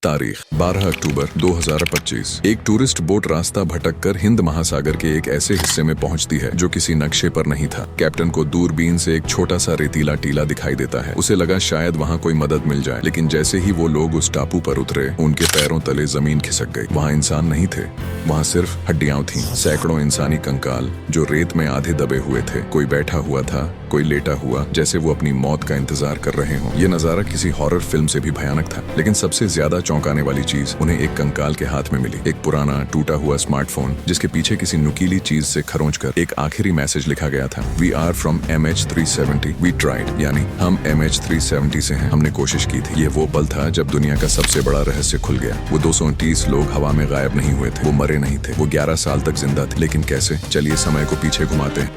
तारीख 12 अक्टूबर 2025। एक tourist boat रास्ता भटककर हिंद महासागर के एक ऐसे हिस्से में पहुंचती है जो किसी नक्शे पर नहीं था। कैप्टन को दूरबीन से एक छोटा सा रेतीला टीला दिखाई देता है। उसे लगा शायद वहां कोई मदद मिल जाए, लेकिन जैसे ही वो लोग उस टापू पर उतरे, उनके पैरों तले जमीन खिसक गई। वहां इंसान नहीं थे, वहां सिर्फ हड्डियां थीं। सैकड़ों इंसानी कंकाल जो रेत में आधे दबे हुए थे। कोई बैठा हुआ था, कोई लेटा हुआ, जैसे वो अपनी मौत का इंतजार कर रहे हों। ये नजारा किसी हॉरर फिल्म से भी भयानक था, लेकिन सबसे ज्यादा चौंकाने वाली चीज उन्हें एक कंकाल के हाथ में मिली। एक पुराना टूटा हुआ स्मार्टफोन जिसके पीछे किसी नुकीली चीज से खरोंचकर एक आखिरी मैसेज लिखा गया था। We are from MH370, we tried, यानी हम MH370 से हैं, हमने कोशिश की थी। ये वो पल था जब दुनिया का सबसे बड़ा रहस्य खुल गया। वो 229 लोग हवा में गायब नहीं हुए थे, वो मरे नहीं थे, वो 11 साल तक जिंदा थे। लेकिन कैसे? चलिए समय को पीछे घुमाते हैं।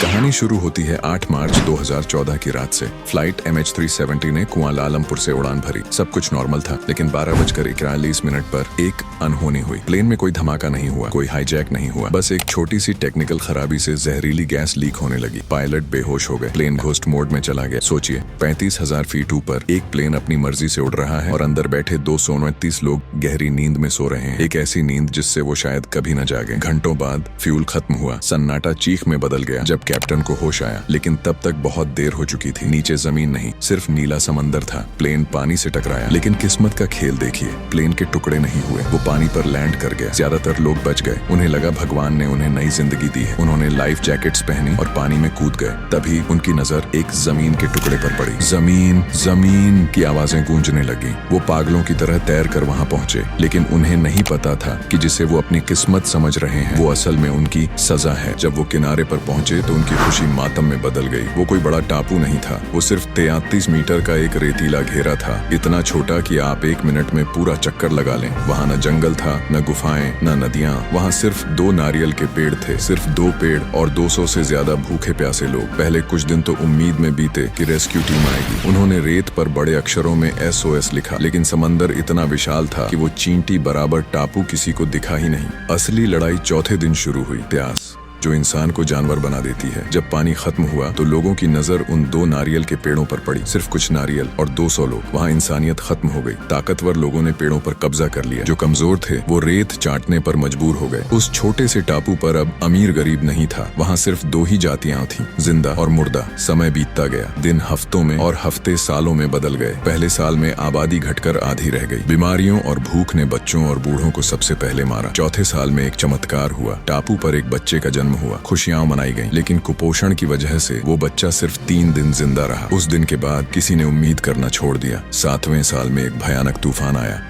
कहानी शुरू होती है 8 मार्च 2014 की रात से। फ्लाइट MH370 ने कुआलालंपुर से उड़ान भरी। सब कुछ नॉर्मल था, लेकिन 12:41 पर एक अनहोनी हुई। प्लेन में कोई धमाका नहीं हुआ, कोई हाईजैक नहीं हुआ, बस एक छोटी सी टेक्निकल खराबी से जहरीली गैस लीक होने लगी। पायलट बेहोश हो गए, प्लेन घोस्ट मोड में चला गया। सोचिए, 35,000 फीट ऊपर एक प्लेन अपनी मर्जी से उड़ रहा है और अंदर बैठे 229 लोग गहरी नींद में सो रहे हैं। एक ऐसी नींद जिससे वो शायद कभी न जागे। घंटों बाद फ्यूल खत्म हुआ, सन्नाटा चीख में बदल गया जब कैप्टन को होश आया, लेकिन तब तक बहुत देर हो चुकी थी। नीचे जमीन नहीं, सिर्फ नीला समंदर था। प्लेन पानी से टकराया, लेकिन किस्मत का खेल देखिए, प्लेन के टुकड़े नहीं हुए, वो पानी पर लैंड कर गया। ज्यादातर लोग बच गए। उन्हें लगा भगवान ने उन्हें नई जिंदगी दी है। उन्होंने लाइफ जैकेट्स पहनी और पानी में कूद गए। तभी उनकी नजर एक जमीन के टुकड़े पर पड़ी। जमीन जमीन की आवाजें गूंजने लगी। वो पागलों की तरह तैर कर वहां पहुंचे, लेकिन उन्हें नहीं पता था कि जिसे वो अपनी किस्मत समझ रहे हैं, वो असल में उनकी सजा है। जब वो किनारे पर पहुंचे तो उनकी खुशी मातम में बदल गई। वो कोई बड़ा टापू नहीं था, वो सिर्फ 33 मीटर का एक रेतीला घेरा था। इतना छोटा कि आप 1 मिनट में पूरा चक्कर लगा लें। वहाँ न जंगल था, न गुफाएं, न नदियाँ। वहाँ सिर्फ 2 नारियल के पेड़ थे, सिर्फ 2 पेड़ और 200 से ज्यादा भूखे प्यासे लोग। पहले कुछ दिन तो उम्मीद में बीते कि रेस्क्यू टीम आएगी। उन्होंने रेत पर बड़े अक्षरों में SOS लिखा, लेकिन समंदर इतना विशाल था कि वो चींटी बराबर टापू किसी को दिखा ही नहीं। असली लड़ाई चौथे दिन शुरू हुई। प्यास जो इंसान को जानवर बना देती है। जब पानी खत्म हुआ तो लोगों की नजर उन 2 नारियल के पेड़ों पर पड़ी। सिर्फ कुछ नारियल और 200 लोग। वहाँ इंसानियत खत्म हो गई। ताकतवर लोगों ने पेड़ों पर कब्जा कर लिया। जो कमजोर थे वो रेत चाटने पर मजबूर हो गए। उस छोटे से टापू पर अब अमीर गरीब नहीं था। वहाँ सिर्फ 2 ही जातियां थीं, जिंदा और मुर्दा। समय बीतता गया। दिन हफ्तों में और हफ्ते सालों में बदल गए। पहले साल में आबादी घटकर आधी रह गई। बीमारियों और भूख ने बच्चों और बूढ़ों को सबसे पहले मारा। चौथे साल में एक चमत्कार हुआ। टापू पर एक बच्चे का जन्म हुआ। खुशियां मनाई गईं, लेकिन कुपोषण की वजह से वो बच्चा सिर्फ 3 दिन जिंदा रहा। उस दिन के बाद किसी ने उम्मीद करना छोड़ दिया। 7वें साल में एक भयानक तूफान आया,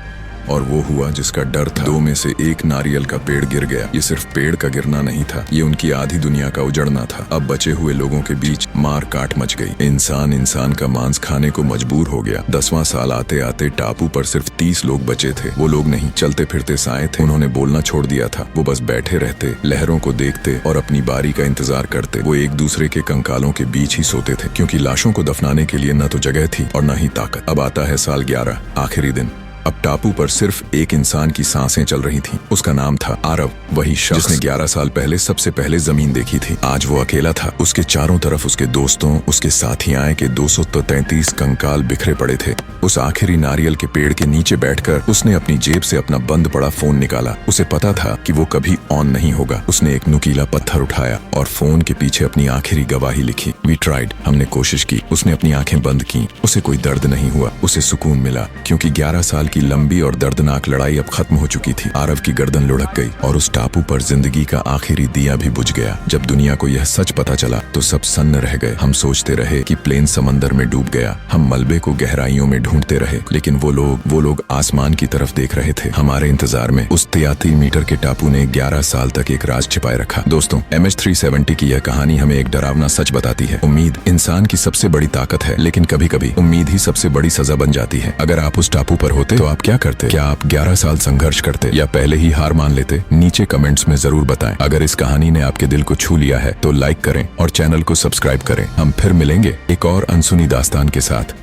और वो हुआ जिसका डर था। 2 में से 1 नारियल का पेड़ गिर गया। ये सिर्फ पेड़ का गिरना नहीं था, ये उनकी आधी दुनिया का उजड़ना था। अब बचे हुए लोगों के बीच मार काट मच गई। इंसान का मांस खाने को मजबूर हो गया। 10वां साल आते आते टापू पर सिर्फ 30 लोग बचे थे। वो लोग नहीं चलते फिरते साए थे। उन्होंने बोलना छोड़ दिया था। वो बस बैठे रहते, लहरों को देखते और अपनी बारी का इंतजार करते। वो एक दूसरे के कंकालों के बीच ही सोते थे, क्योंकि लाशों को दफनाने के लिए न तो जगह थी और न ही ताकत। अब आता है साल 11, आखिरी दिन। अब टापू पर सिर्फ एक इंसान की सांसें चल रही थीं। उसका नाम था आरव, वही शख्स जिसने 11 साल पहले सबसे पहले जमीन देखी थी। आज वो अकेला था। उसके चारों तरफ उसके दोस्तों, उसके साथियां के 233 कंकाल बिखरे पड़े थे। उस आखिरी नारियल के पेड़ के नीचे बैठकर उसने अपनी जेब से अपना बंद पड़ा फोन निकाला। उसे पता था कि वो कभी ऑन नहीं होगा। उसने एक नुकीला पत्थर उठाया और फोन के पीछे अपनी आखिरी गवाही लिखी। वी ट्राइड, हमने कोशिश की। उसने अपनी आंखें बंद की। उसे कोई दर्द नहीं हुआ, उसे सुकून मिला, क्योंकि 11 साल की लंबी और दर्दनाक लड़ाई अब खत्म हो चुकी थी। आरव की गर्दन लुढ़क गई और उस टापू पर जिंदगी का आखिरी दिया भी बुझ गया। जब दुनिया को यह सच पता चला तो सब सन्न रह गए। हम सोचते रहे कि प्लेन समंदर में डूब गया। हम मलबे को गहराइयों में ढूंढते रहे, लेकिन वो लोग आसमान की तरफ देख रहे थे। हमारे इंतजार में उस 33 मीटर के टापू ने 11 साल तक एक राज छिपाए रखा। दोस्तों, MH370 की यह कहानी हमें एक डरावना सच बताती है। उम्मीद इंसान की सबसे बड़ी ताकत है, लेकिन कभी कभी उम्मीद ही सबसे बड़ी सजा बन जाती है। अगर आप उस टापू पर होते तो आप क्या करते? क्या आप 11 साल संघर्ष करते या पहले ही हार मान लेते? नीचे कमेंट्स में जरूर बताएं। अगर इस कहानी ने आपके दिल को छू लिया है तो लाइक करें और चैनल को सब्सक्राइब करें। हम फिर मिलेंगे एक और अनसुनी दास्तान के साथ।